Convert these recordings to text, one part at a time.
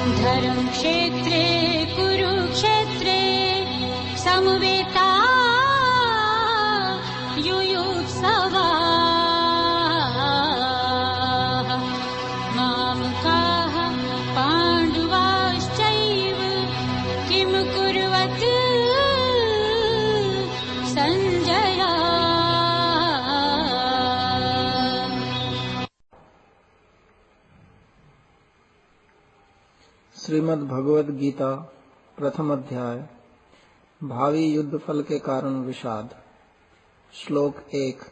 धर्मक्षेत्रे कुरुक्षेत्रे समवेता युयुत्सवाः मामकाः पाण्डवाश्चैव किं कुर्वत् संजय। श्रीमद् भगवद गीता प्रथम अध्याय भावी युद्ध फल के कारण विषाद। श्लोक 1।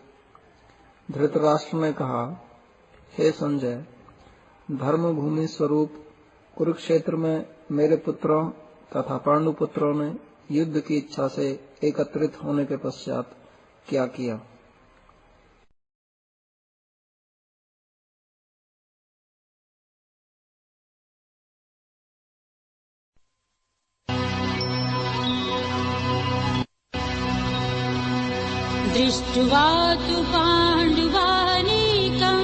धृतराष्ट्र ने कहा, हे संजय, धर्म भूमि स्वरूप कुरुक्षेत्र में मेरे पुत्रों तथा पांडु पुत्रों ने युद्ध की इच्छा से एकत्रित होने के पश्चात क्या किया। दृष्ट्वा तु पाण्डवानीकं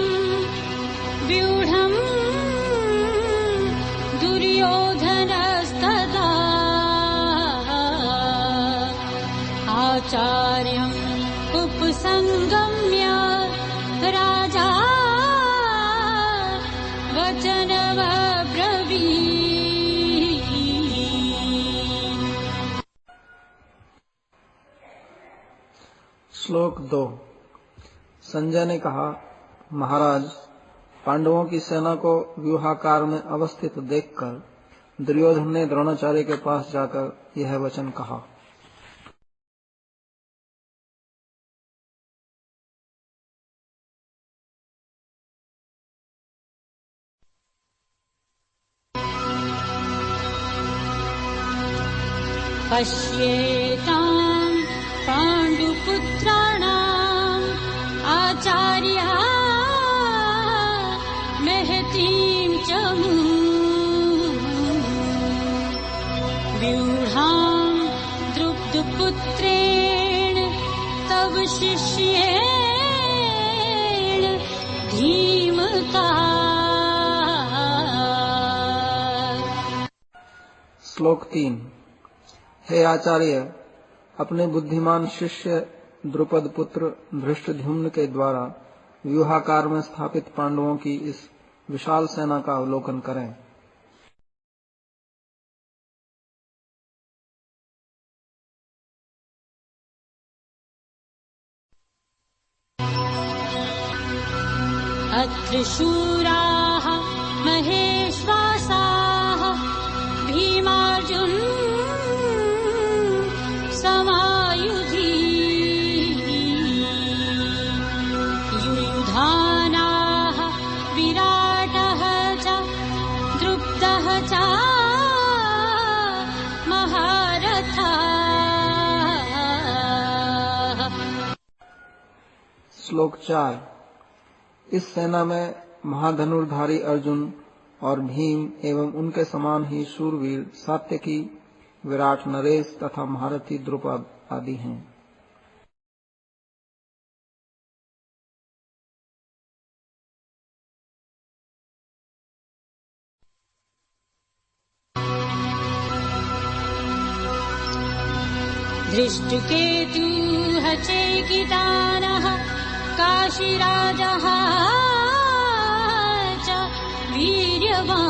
व्यूढं दुर्योधनस्तदा आचार्यम् उपसंगम्य राजा वचनमब्रवीत्। श्लोक 2। संजय ने कहा, महाराज, पांडवों की सेना को व्यूहाकार में अवस्थित देखकर दुर्योधन ने द्रोणाचार्य के पास जाकर यह वचन कहा। पश्येताम् पाण्डुपुत्राणाम् आचार्या महतीं च व्यूढां द्रुपदपुत्रेण तव शिष्येण धीमता। श्लोक 3। हे आचार्य, अपने बुद्धिमान शिष्य द्रुपद पुत्र धृष्टद्युम्न के द्वारा व्यूहाकार में स्थापित पांडवों की इस विशाल सेना का अवलोकन करें। अत्र शूराः महेश्वासाः भीमार्जुन समायुधि युयुधानाः विराटः च द्रुप्तः च महारथाः। श्लोक 4। इस सेना में महाधनुर्धारी अर्जुन और भीम एवं उनके समान ही शूरवीर सात्यकी, विराट नरेश तथा महारथी द्रुपद आदि हैं। धृष्टकेतुः चैकितानः काशीराजः च वीर्यवान्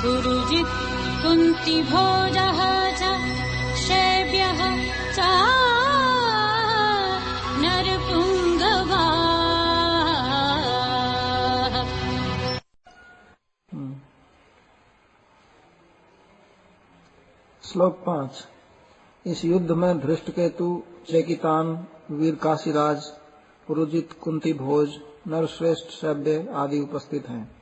पुरुजित् कुन्तिभोजः च शैब्यः च नरपुङ्गवाः। श्लोक 5। इस युद्ध में धृष्टकेतु, चेकितान, वीर काशीराज, पुरुजित, कुंती भोज, नरश्रेष्ठ, शैब्य आदि उपस्थित हैं।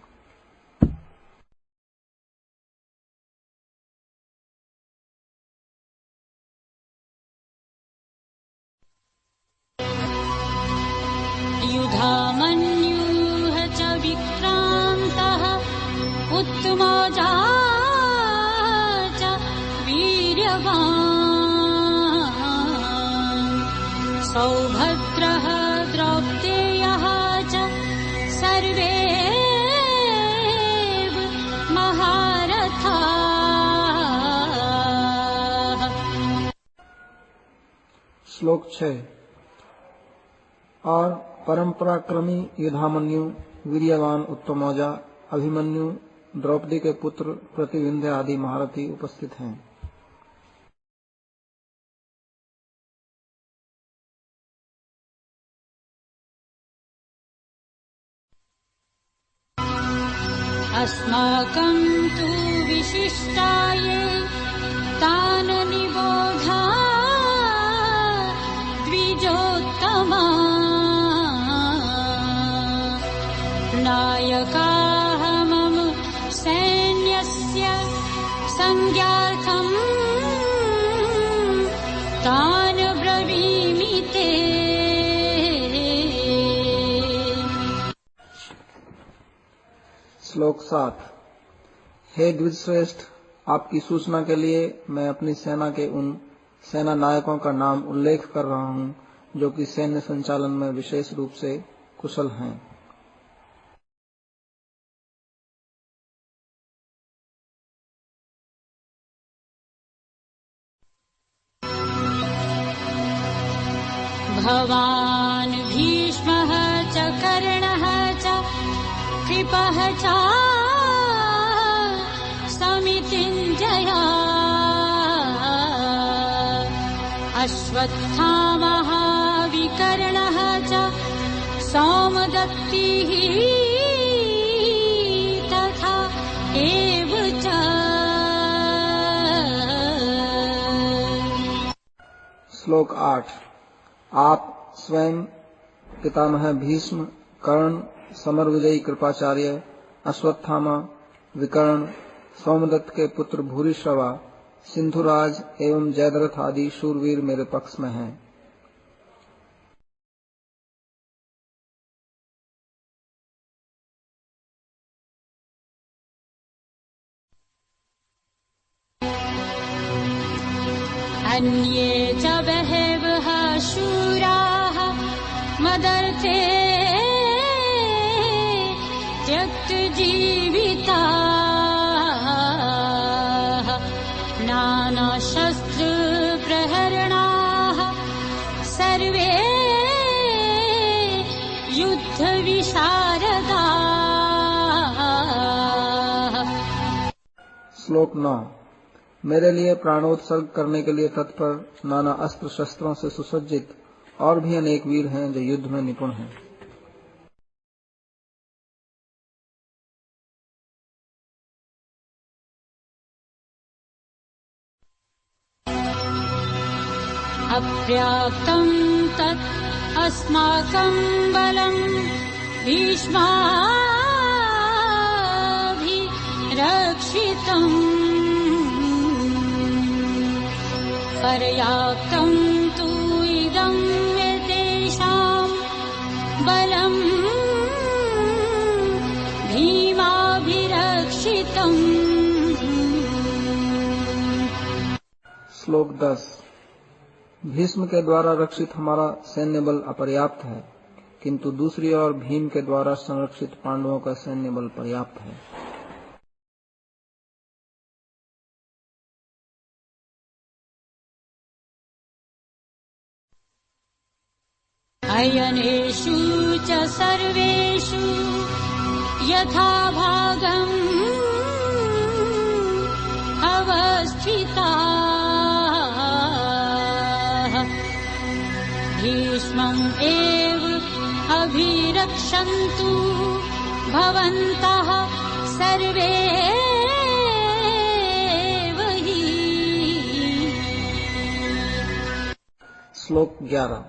युधामन्युः च विक्रान्तः उत्तमौजा च वीर्यवान् सौभद्रः द्रौपदेयः च सर्वे श्लोक 6। और परंपराक्रमी युधामन्यु, वीर्यवान उत्तमौजा, अभिमन्यु, द्रौपदी के पुत्र प्रतिविंध्य आदि महारथी उपस्थित हैं। अस्माकं तु विशिष्टाये तान् निबोधा द्विजोत्तमा नायकाः मम सैन्यस्य संज्ञार्थं तान् ब्रवीमि ते। श्लोक 7। हे द्विजश्रेष्ठ, आपकी सूचना के लिए मैं अपनी सेना के उन सेना नायकों का नाम उल्लेख कर रहा हूँ जो कि सैन्य संचालन में विशेष रूप से कुशल हैं। भवान् भीष्मः च कर्णः च कृपः च समितिञ्जयः अश्वत्थामः विकर्णः च सौमदत्तिः तथा एव च। श्लोक 8। आप स्वयं पितामह भीष्म, कर्ण, समर विजयी कृपाचार्य, अश्वत्थामा, विकर्ण, सोमदत्त के पुत्र भूरिश्रवा, सिंधुराज एवं जयद्रथ आदि शूरवीर मेरे पक्ष में हैं। अन्ये च बहवः शूराः मदर्थे त्यक्तजीविताः नानाशस्त्रप्रहरणाः सर्वे युद्धविशारदाः। श्लोक 9। मेरे लिए प्राणोत्सर्ग करने के लिए तत्पर नाना अस्त्र शस्त्रों से सुसज्जित और भी अनेक वीर हैं जो युद्ध में निपुण हैं। अपर्याप्तं तत् अस्माकं बलं भीष्माभिरक्षितम् पर्याप्तं तु इदं एतेषां बलं भीमाभिरक्षितम्। श्लोक 10। भीष्म के द्वारा रक्षित हमारा सैन्य बल अपर्याप्त है, किंतु दूसरी ओर भीम के द्वारा संरक्षित पांडवों का सैन्य बल पर्याप्त है। अयनेषु च सर्वेषु यथा भागम् अवस्थिताः भीष्मम् एव अभिरक्षन्तु भवन्तः सर्वे हि। श्लोक 11।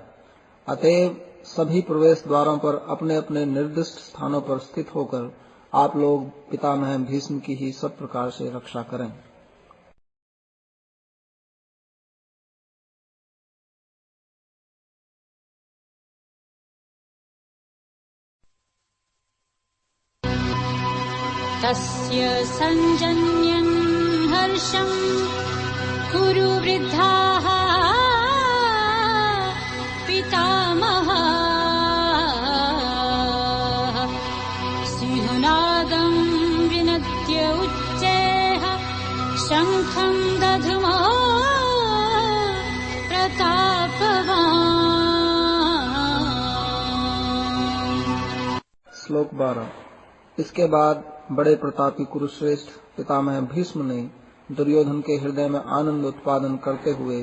अतएव सभी प्रवेश द्वारों पर अपने अपने निर्दिष्ट स्थानों पर स्थित होकर आप लोग पितामह भीष्म की ही सब प्रकार से रक्षा करें। तस्य सञ्जन्यन् हर्षम् कुरु वृद्धाः पितामहाः सिंहनादं विनद्य उच्चैः शङ्खं दध्मो प्रतापवान्। श्लोक 12। इसके बाद बड़े प्रतापी कुरुश्रेष्ठ पितामह भीष्म ने दुर्योधन के हृदय में आनंद उत्पादन करते हुए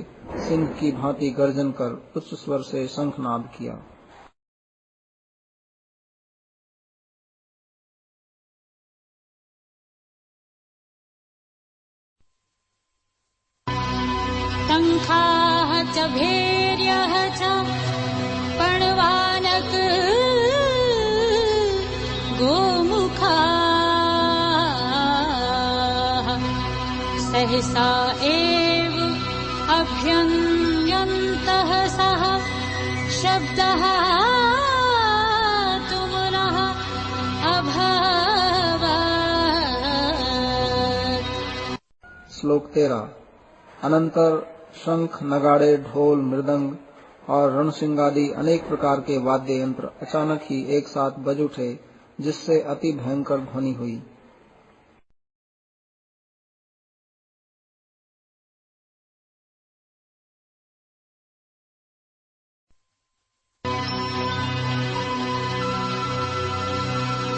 सिंह की भांति गर्जन कर उच्च स्वर से शंखनाद किया। शङ्खाः च भैर्यः च पणवानक गोमुखाः सहसा एव अभ्यङ्गन्तः सः शब्दः तुमुनः अभवत्। श्लोक 13। अनंतर शंख, नगाड़े, ढोल, मृदंग और रणसिंगादि अनेक प्रकार के वाद्य यंत्र अचानक ही एक साथ बज उठे, जिससे अति भयंकर ध्वनि हुई।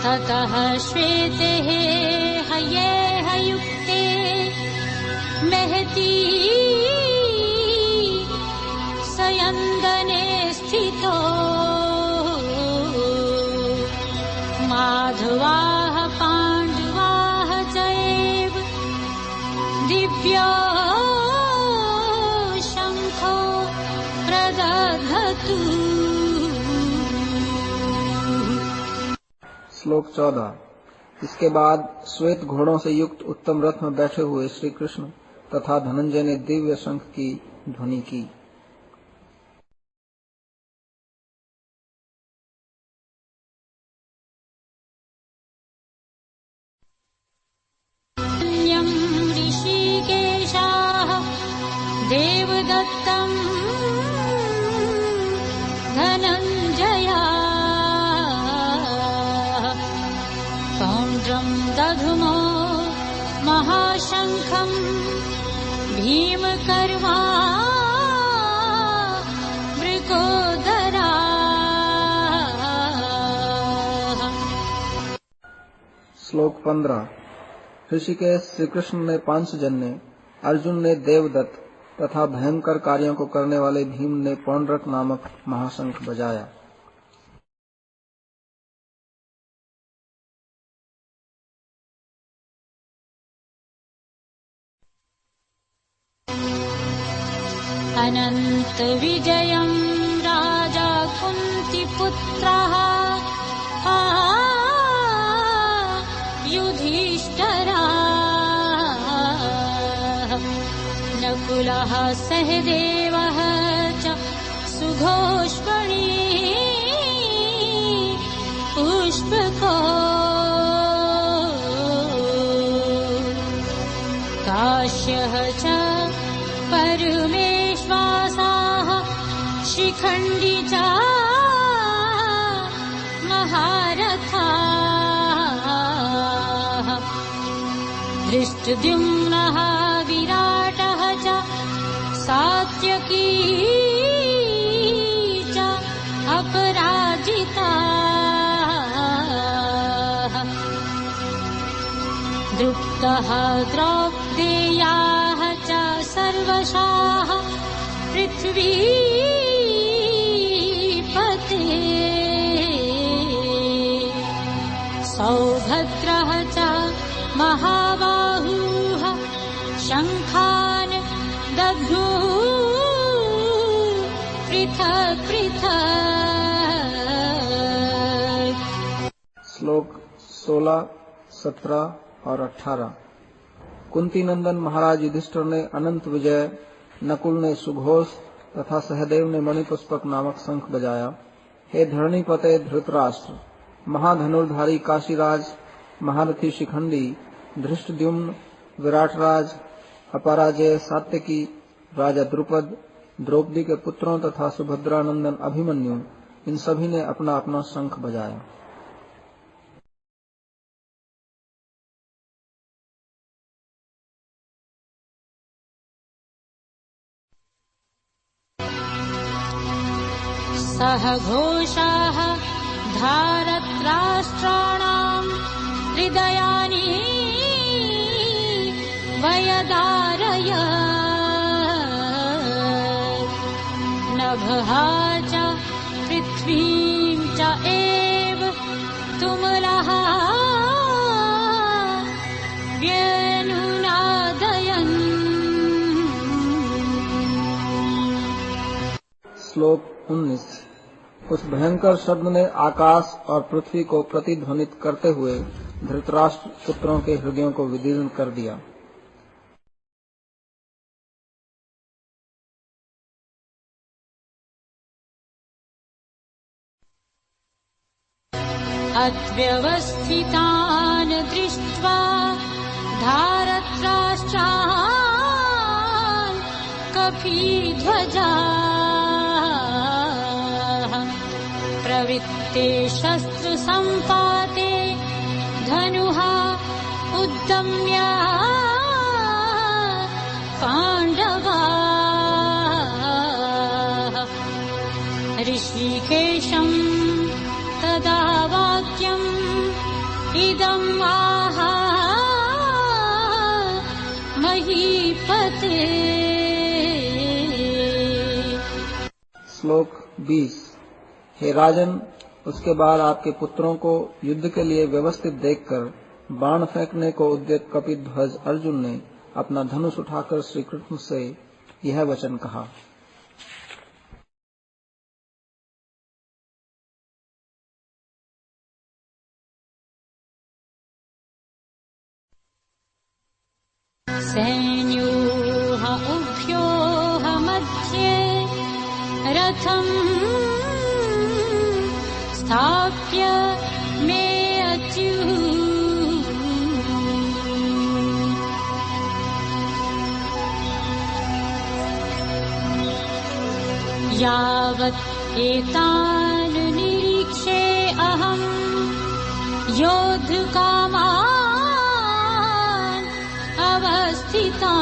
ततः श्वेते हयेहयुक्ते महती सयन्दने स्थितो माधवाः पाण्डवाः चैव दिव्यो शङ्खो प्रदधतु। श्लोक 14। इसके बाद श्वेत घोड़ों से युक्त उत्तम रथ में बैठे हुए श्री कृष्ण तथा धनंजय ने दिव्य शंख की ध्वनि की। ऋषिकेशाः देवदत्तम् धनञ्जया पौण्ड्रम् दधुमो महाशङ्खम् भीमकर्मा मृकोदरा। श्लोक 15। ऋषिकेश श्री कृष्ण ने पांचजन्य, अर्जुन ने देवदत्त तथा भयंकर कार्यों को करने वाले भीम ने पौंड्रक नामक महाशंख बजाया। अनंत विजयं राजा कुन्तिपुत्रः युधिष्ठिरः नकुलः सहदेवः च सुघोष्मणि पुष्पको काश्यः च परमेश्वासाः शिखण्डी च महारथाः धृष्टद्युम्नः विराटः च सात्यकी च अपराजिताः द्रुप्तः द्रौपदेयाः च सर्वशाः पृथ्वीपते सौभद्रः च महाबाहुः शङ्खान् दध्मुः पृथक् पृथक्। श्लोक 16, 17 और 18। कुंती नंदन महाराज युधिष्ठिर ने अनंत विजय, नकुल ने सुघोष तथा सहदेव ने मणिपुष्पक नामक शंख बजाया। हे धरणीपते धृतराष्ट्र, महाधनुर्धारी काशीराज, महारथी शिखंडी, धृष्टद्युम्न, विराटराज, अपराजय, सात्यकी, राजा द्रुपद, द्रौपदी के पुत्रों तथा सुभद्रा नंदन अभिमन्यु, इन सभी ने अपना अपना शंख बजाया। सह घोषाः धारत्राष्ट्र नभः च पृथ्वीं च एव तुमलः व्यनुनादयन्। श्लोक 19। उस भयंकर शब्द ने आकाश और पृथ्वी को प्रतिध्वनित करते हुए धृतराष्ट्र पुत्रों के हृदयों को विदीर्ण कर दिया। अव्यवस्थितान् दृष्ट्वा धारत्राष्ट्रान् कपीध्वजाः प्रवृत्ते शस्त्रसम्पाते धनुः उद्यम्य पाण्डवाः ऋषिकेशम् तदा वाक्यम् इदम् आह महीपते। श्लोक 20। हे राजन, उसके बाद आपके पुत्रों को युद्ध के लिए व्यवस्थित देखकर बाण फेंकने को उद्यत कपिध्वज अर्जुन ने अपना धनुष उठाकर श्री कृष्ण से यह वचन कहा। सैन्योः उभयोः मध्ये रथम् स्थाप्य मे अच्युः यावत् एतान् निरीक्षे अहम् योद्धुकामान् अवस्थितान्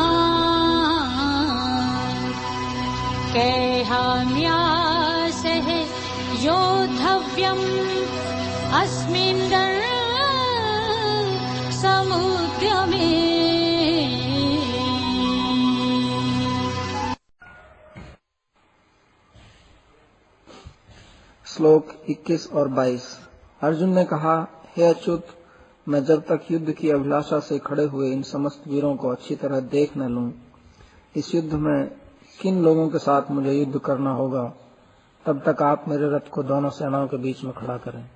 कैहाम्यासः योद्धव्यम् अस्मिन् समुद्यमे। श्लोक 21 और 22। अर्जुन ने कहा, हे अच्युत, मैं जब तक युद्ध की अभिलाषा से खड़े हुए इन समस्त वीरों को अच्छी तरह देख न लूं, इस युद्ध में किन लोगों के साथ मुझे युद्ध करना होगा, तब तक आप मेरे रथ को दोनों सेनाओं के बीच में खड़ा करें।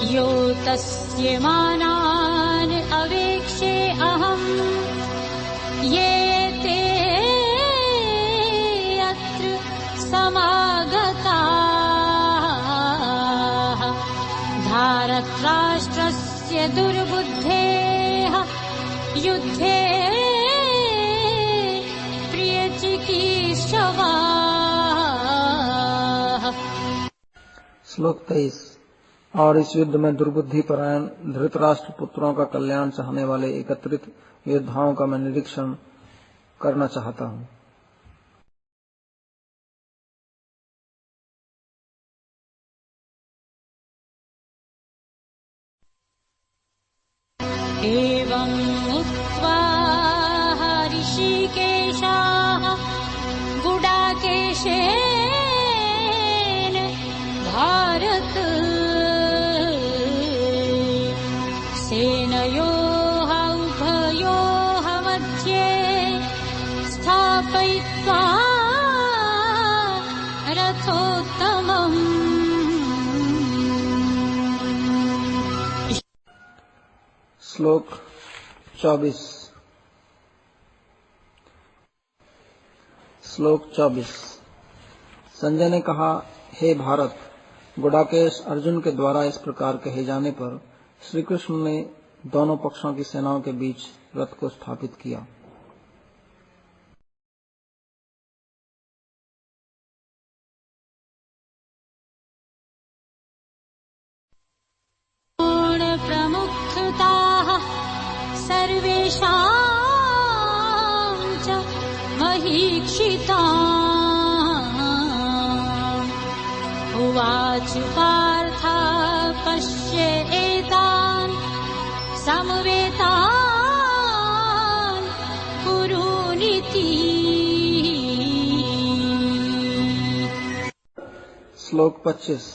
यो तस्य मानान् अवेक्षे अहम् ये ते अत्र समागताः धारत्राष्ट्रस्य दुर्बुद्धेः युद्धे प्रियचिकीर्षवाः। श्लोक 23। और इस युद्ध में दुर्बुद्धि परायण धृतराष्ट्र पुत्रों का कल्याण चाहने वाले एकत्रित योद्धाओं का मैं निरीक्षण करना चाहता हूँ। एवम् उक्त्वा ऋषिकेशः गुडाकेशेन भारत सेनयोः उभयोः मध्ये स्थापयित्वा रथोत्तमम्। श्लोक 24। संजय ने कहा, हे भारत, गुडाकेश अर्जुन के द्वारा इस प्रकार कहे जाने पर श्री कृष्ण ने दोनों पक्षों की सेनाओं के बीच रथ को स्थापित किया। प्रमुखताः सर्वेषां च महीक्षिताः उवाच पार्थ पश्य एतान् समवेतान् कुरूनिति। श्लोक 25।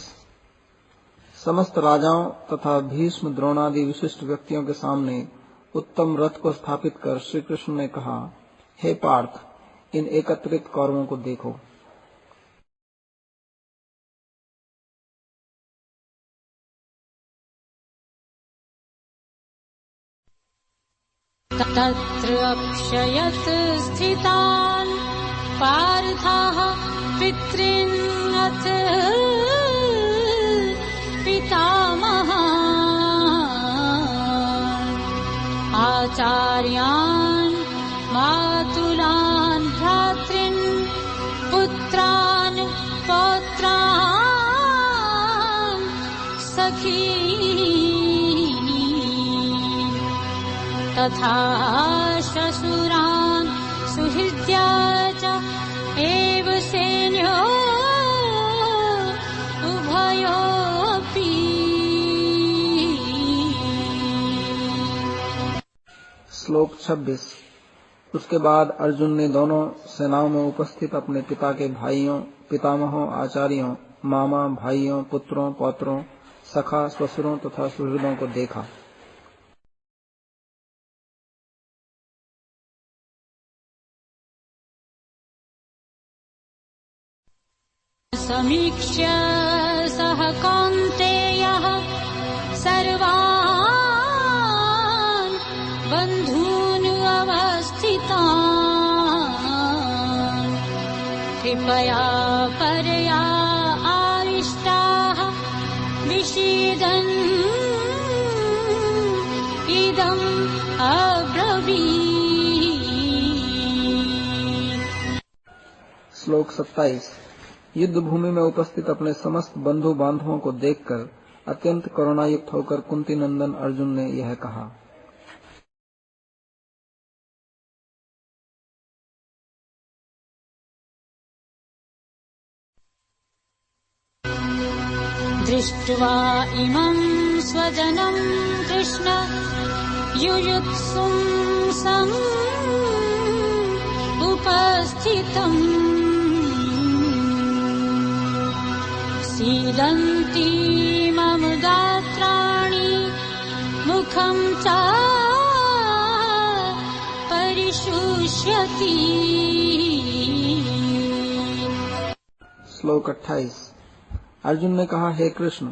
समस्त राजाओं तथा भीष्म द्रोणादि विशिष्ट व्यक्तियों के सामने उत्तम रथ को स्थापित कर श्री कृष्ण ने कहा, हे पार्थ, इन एकत्रित कौरवों को देखो। तत्र अक्षयत् स्थितान् पार्थः पितॄन्नथ पितामहान् आचार्यान् मातुलान् भ्रातॄन् पुत्रान् पौत्रान् सखीन् तथा श्वशुरान् सुहृद्या च एव सेन्यो उभयोऽपि। श्लोक 26। उसके बाद अर्जुन ने दोनों सेनाओं में उपस्थित अपने पिता के भाइयों, पितामहों, आचार्यों, मामा, भाइयों, पुत्रों, पौत्रों, सखा, ससुरों तथा सुहृदों को देखा। समीक्ष्य सह कौन्तेयः सर्वान् बन्धून् अवस्थितान् कृपया परया आविष्टाः विषीदन् इदम् अब्रवीत्। श्लोक 27। युद्ध भूमि में उपस्थित अपने समस्त बंधु बांधवों को देखकर अत्यंत करुणायुक्त होकर कुंती नंदन अर्जुन ने यह कहा। दृष्ट्वा इमं स्वजनं कृष्ण युयुत्सुं सम् उपस्थितम् सीदन्ति मम गात्राणि मुखं च परिशुष्यति। श्लोक 28। अर्जुन ने कहा, हे कृष्ण,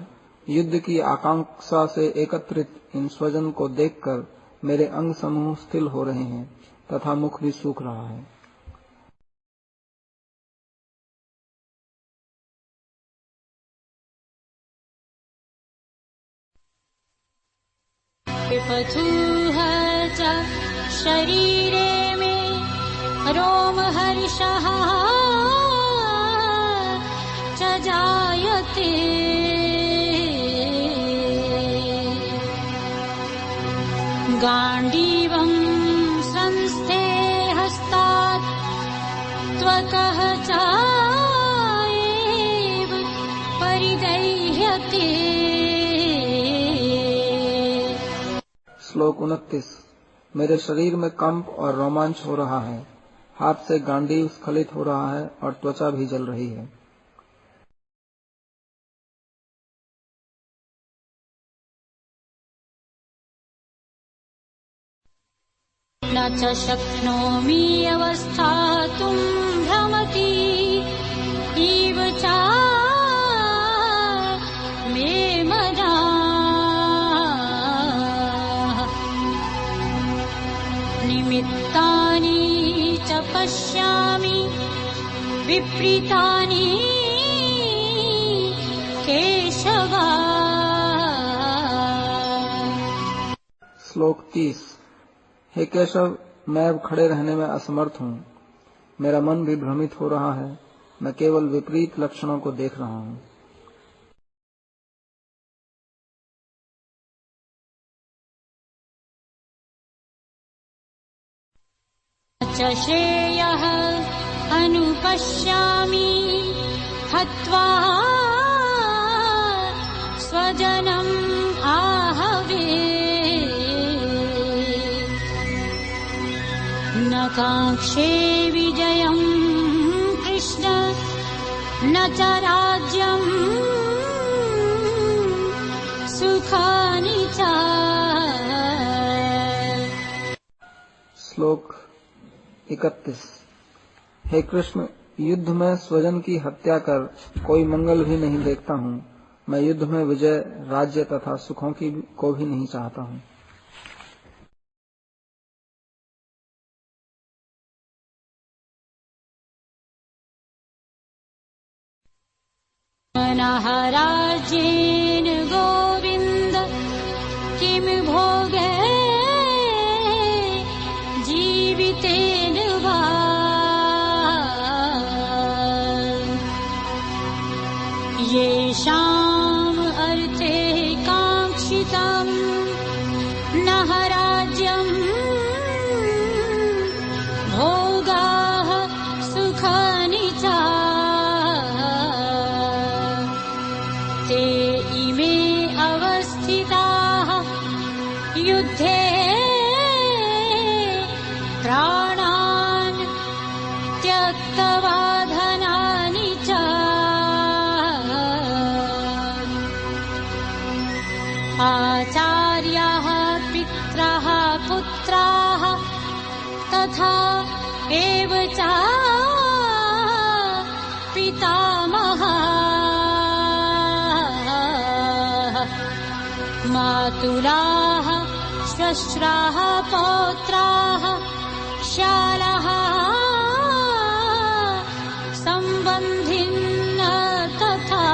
युद्ध की आकांक्षा से एकत्रित इन स्वजन को देखकर मेरे अंग समूह स्थिर हो रहे हैं तथा मुख भी सूख रहा है। पिपथुः च शरीरे मे रोमहर्षः च जायते गाण्डीवं संस्थे हस्तात् त्वकः चायेव परिदह्यते। श्लोक 29। मेरे शरीर में कंप और रोमांच हो रहा है, हाथ से गांडीव स्खलित हो रहा है और त्वचा भी जल रही है। न च शक्नोमि अवस्थातुं भ्रमति इव च मे मनाः निमित्तानि च पश्यामि विपरीतानि केशव। श्लोक 30। हे केशव, मैं अब खड़े रहने में असमर्थ हूँ, मेरा मन भी भ्रमित हो रहा है, मैं केवल विपरीत लक्षणों को देख रहा हूँ। च श्रेयः अनुपश्यामि हत्वा स्वजनम् आहवे न काङ्क्षे विजयम् कृष्ण न च राज्यम् सुखानि च। श्लोक 31। हे कृष्ण, युद्ध में स्वजन की हत्या कर कोई मंगल भी नहीं देखता हूँ। मैं युद्ध में विजय, राज्य तथा सुखों को भी नहीं चाहता हूँ। मनः राज्येन गोविन्द किं भोगे जीवितेन वा। येषाम् अर्थे काङ्क्षितम् नः राज्यम् भोगाः सुखानि च ते इमे अवस्थिताः युद्धे प्राणान् त्यक्त्वा धनानि च। आचार्याः पितरः पुत्राः तथा एव च पितामहाः मातुलाः श्वश्राः पौत्राः शालाः सम्बन्धिनः तथा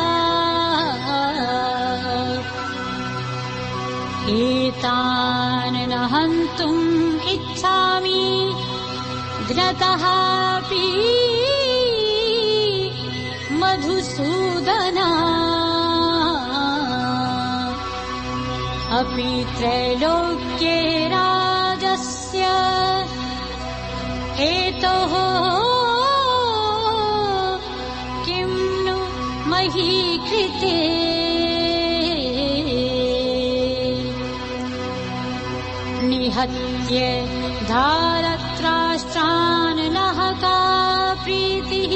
एतान् न हन्तुम् इच्छामि घ्नतःपि मधुसूदन। अपि त्रैलोक्ये राजस्य हेतोः किं नु मही कृते। निहत्य धारत्राष्ट्रान् नः का प्रीतिः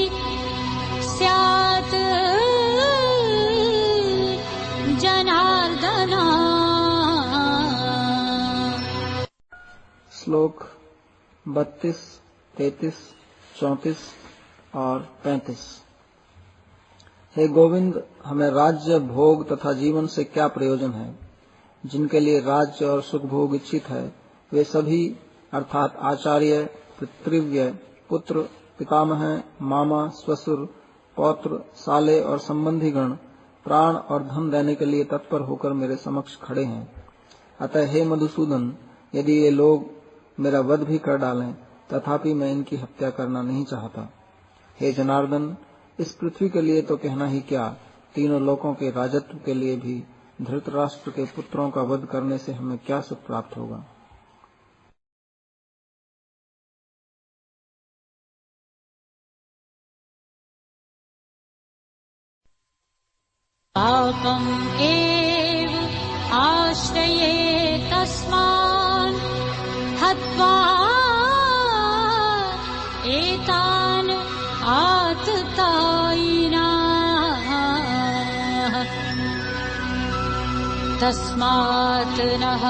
स्यात् जनार्दन। श्लोक 32, 33, 34 और 35। हे गोविंद, हमें राज्य, भोग तथा जीवन से क्या प्रयोजन है। जिनके लिए राज्य और सुख भोग इच्छित है वे सभी अर्थात आचार्य, पितृव्य, पुत्र, पितामह, मामा, ससुर, पौत्र, साले और संबंधी गण प्राण और धन देने के लिए तत्पर होकर मेरे समक्ष खड़े हैं। अतः हे मधुसूदन, यदि ये लोग मेरा वध भी कर डालें तथापि मैं इनकी हत्या करना नहीं चाहता। हे जनार्दन, इस पृथ्वी के लिए तो कहना ही क्या, तीनों लोकों के राजत्व के लिए भी धृतराष्ट्र के पुत्रों का वध करने से हमें क्या सुख प्राप्त होगा। पापम् एव आश्रये तस्मान् हत्वा एतान् आततायिनः। तस्मात् नः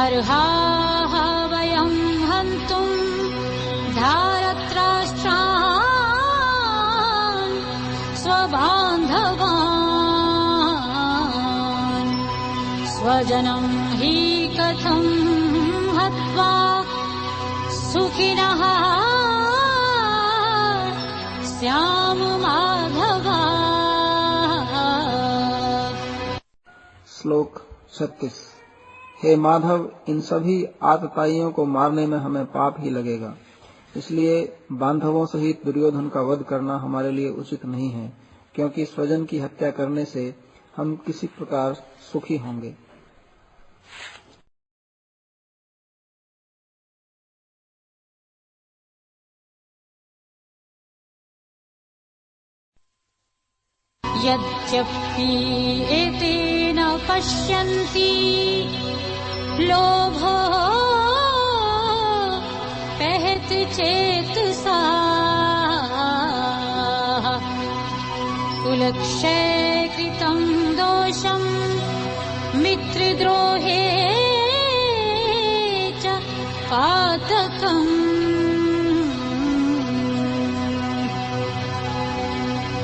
अर्हाः वयं हन्तुम् धारत्राष्ट्रान् स्वबान्धवान्। स्वजनं हि कथं हत्वा सुखिनः स्याम माधव। श्लोक 36। हे माधव, इन सभी आतताइयों को मारने में हमें पाप ही लगेगा, इसलिए बांधवों सहित दुर्योधन का वध करना हमारे लिए उचित नहीं है, क्योंकि स्वजन की हत्या करने से हम किसी प्रकार सुखी होंगे। यद्यपि एतेन पश्यन्ति लोभो पहत चेतसा कुलक्षय कृतं दोषं मित्रद्रोहे च पातकम्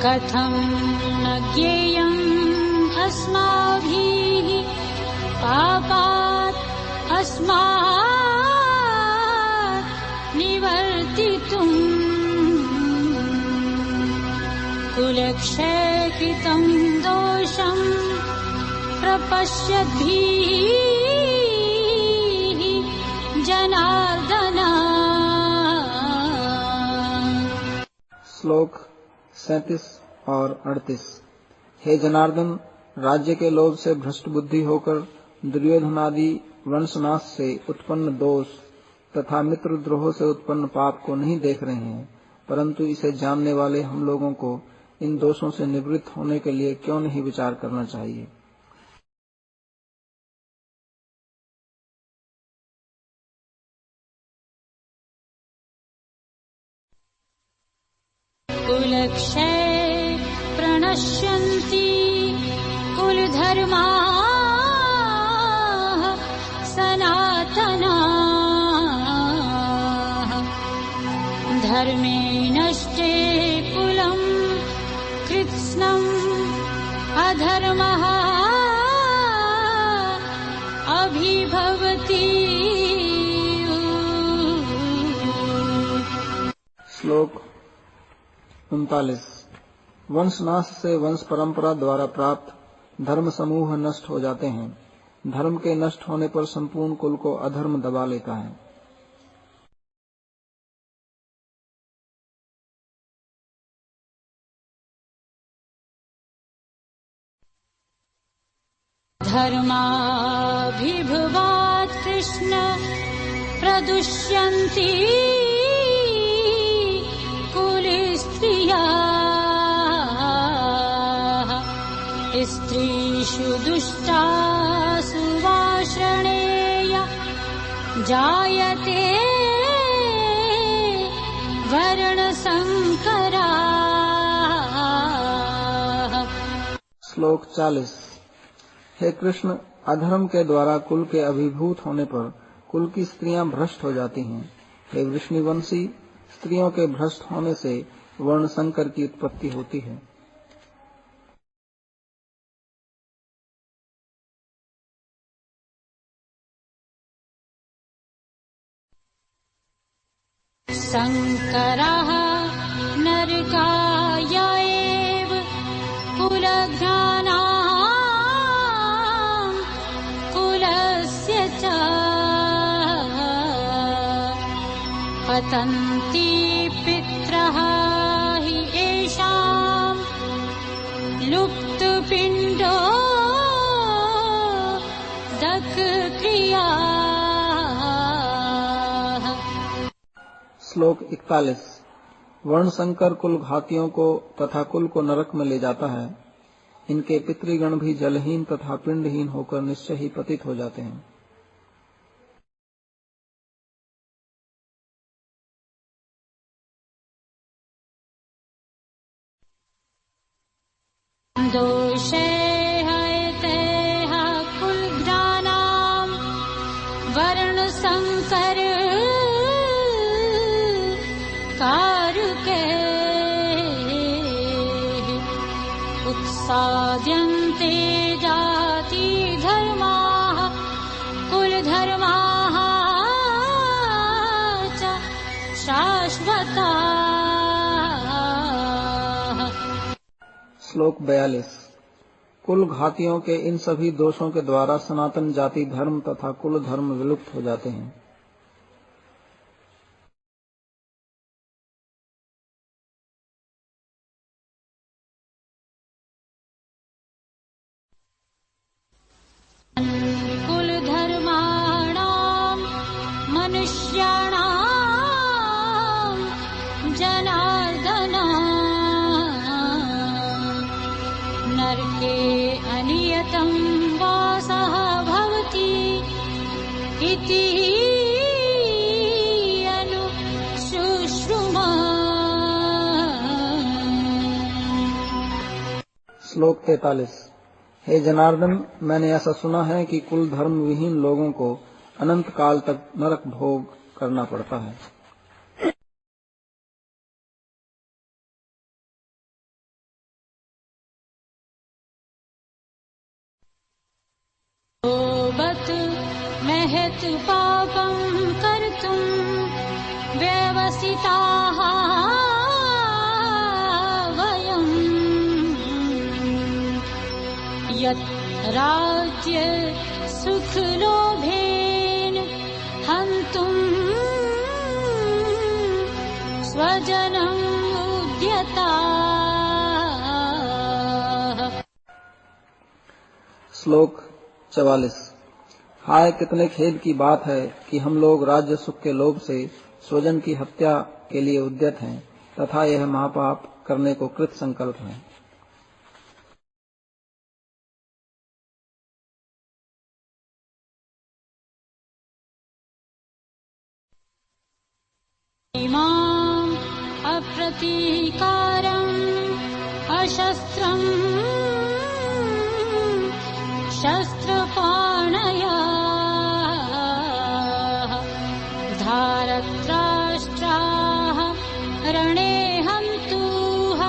कथं न ज्ञेयम् अस्माभिः पापात् अस्मात् निवर्तितुम् कुलक्षय कृतं दोषं प्रपश्यद्भिः जनार्दन। श्लोक 37 और 38। हे जनार्दन, राज्य के लोभ से भ्रष्ट बुद्धि होकर दुर्योधनादि वंशनाश से उत्पन्न दोष तथा मित्रद्रोह से उत्पन्न पाप को नहीं देख रहे हैं, परंतु इसे जानने वाले हम लोगों को इन दोषों से निवृत्त होने के लिए क्यों नहीं विचार करना चाहिए। कुलक्षय प्रणश्यन्ति कुलधर्मा सनातना धर्मे नष्टे कुलं कृत्स्नम् अधर्मः अभिभवति। श्लोक 39। वंशनाश से वंश परंपरा द्वारा प्राप्त धर्म समूह नष्ट हो जाते हैं। धर्म के नष्ट होने पर संपूर्ण कुल को अधर्म दबा लेता है। धर्माभिभवात् कृष्ण प्रदुष्यन्ति कुलस्त्रियाः स्त्रीषु दुष्टासु वार्ष्णेय जायते वर्णसंकराः। श्लोक 40। हे कृष्ण, अधर्म के द्वारा कुल के अभिभूत होने पर कुल की स्त्रियां भ्रष्ट हो जाती हैं। हे वृष्णिवंशी, स्त्रियों के भ्रष्ट होने से वर्ण संकर की उत्पत्ति होती है। संकरः नरकाय एव कुलघ्नानां कुलस्य च पतन्ति पितरः हि येषां लुप्तपिण्डो दग्धक्रियाः। श्लोक 41। वर्ण संकर कुल घातियों को तथा कुल को नरक में ले जाता है। इनके पितृगण भी जलहीन तथा पिंडहीन होकर निश्चय ही पतित हो जाते हैं। दोषे हयतेह कुलघ्नानां वर्णसंकर कारुके उत्साद्यन्ते जाति धर्माः कुलधर्माः च शाश्वताः। श्लोक 42। कुल घातियों के इन सभी दोषों के द्वारा सनातन जाति धर्म तथा कुल धर्म विलुप्त हो जाते हैं। कुलधर्माणां मनुष्याणां जनार्दन नरके अनियतं वासः भवति इति अनुशुश्रुमा। श्लोक 43। हे जनार्दन, मैंने ऐसा सुना है कि कुल धर्म विहीन लोगों को अनंत काल तक नरक भोग करना पड़ता है। बत महत पापं कर्तुं व्यवसिताः वयं यत् राज्य सुखलोभेन हन्तुं स्वजनं उद्यताः। श्लोक 44। हाय, कितने खेद की बात है कि हम लोग राज्य सुख के लोभ से स्वजन की हत्या के लिए उद्यत हैं तथा यह महापाप करने को कृत संकल्प हैं। इमाम् अप्रतीकारम् अशस्त्रम् शस्त्रपाणया धारत्राष्ट्राः रणे हन्तुः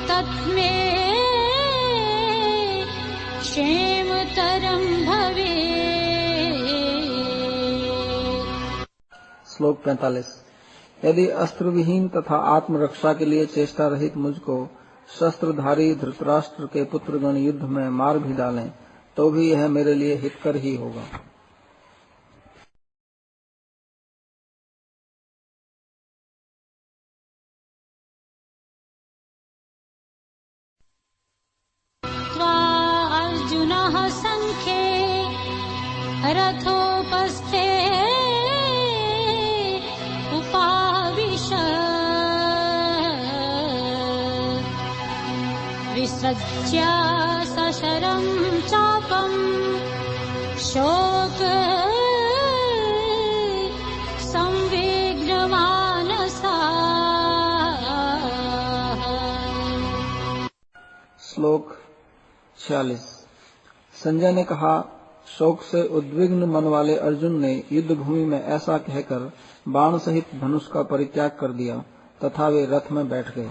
तत्मे क्षेमतरं भवेत्। श्लोक 45। यदि अस्त्र विहीन तथा आत्मरक्षा के लिए चेष्टा रहित मुझको शस्त्रधारी धृतराष्ट्र के पुत्रगण युद्ध में मार भी डालें तो भी यह मेरे लिए हितकर ही होगा। अर्जुनः संख्ये रथोपस्थे उपाविश विसृज्य सशरं चापं शोक संविघ्नमानसाः। श्लोक 46। संजय ने कहा, शोक से उद्विग्न मन वाले अर्जुन ने युद्ध भूमि में ऐसा कहकर बाण सहित धनुष का परित्याग कर दिया तथा वे रथ में बैठ गए।